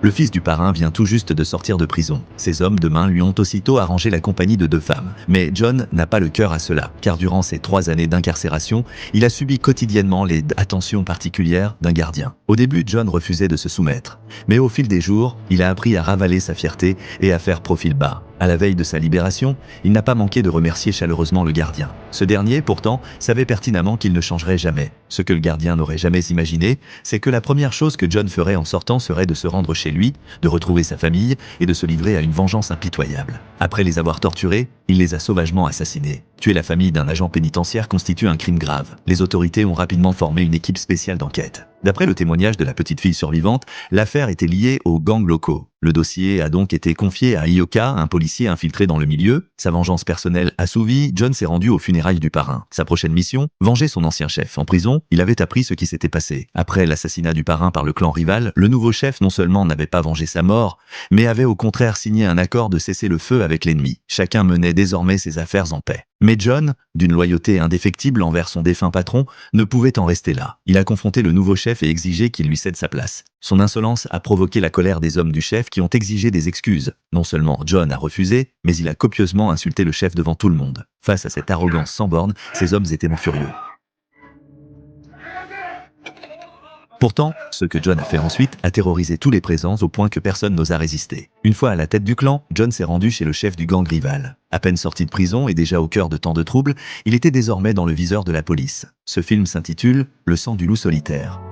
Le fils du parrain vient tout juste de sortir de prison. Ses hommes de main lui ont aussitôt arrangé la compagnie de 2 femmes. Mais John n'a pas le cœur à cela, car durant ses 3 années d'incarcération, il a subi quotidiennement les attentions particulières d'un gardien. Au début, John refusait de se soumettre. Mais au fil des jours, il a appris à ravaler sa fierté et à faire profil bas. À la veille de sa libération, il n'a pas manqué de remercier chaleureusement le gardien. Ce dernier, pourtant, savait pertinemment qu'il ne changerait jamais. Ce que le gardien n'aurait jamais imaginé, c'est que la première chose que John ferait en sortant serait de se rendre chez lui, de retrouver sa famille et de se livrer à une vengeance impitoyable. Après les avoir torturés, il les a sauvagement assassinés. Tuer la famille d'un agent pénitentiaire constitue un crime grave. Les autorités ont rapidement formé une équipe spéciale d'enquête. D'après le témoignage de la petite fille survivante, l'affaire était liée aux gangs locaux. Le dossier a donc été confié à Ioka, un policier infiltré dans le milieu. Sa vengeance personnelle assouvie, John s'est rendu aux funérailles du parrain. Sa prochaine mission, venger son ancien chef. En prison, il avait appris ce qui s'était passé. Après l'assassinat du parrain par le clan rival, le nouveau chef non seulement n'avait pas vengé sa mort, mais avait au contraire signé un accord de cessez-le-feu avec l'ennemi. Chacun menait désormais ses affaires en paix. Mais John, d'une loyauté indéfectible envers son défunt patron, ne pouvait en rester là. Il a confronté le nouveau chef et exigé qu'il lui cède sa place. Son insolence a provoqué la colère des hommes du chef qui ont exigé des excuses. Non seulement John a refusé, mais il a copieusement insulté le chef devant tout le monde. Face à cette arrogance sans borne, ces hommes étaient furieux. Pourtant, ce que John a fait ensuite a terrorisé tous les présents au point que personne n'osa résister. Une fois à la tête du clan, John s'est rendu chez le chef du gang rival. À peine sorti de prison et déjà au cœur de tant de troubles, il était désormais dans le viseur de la police. Ce film s'intitule « Le sang du loup solitaire ».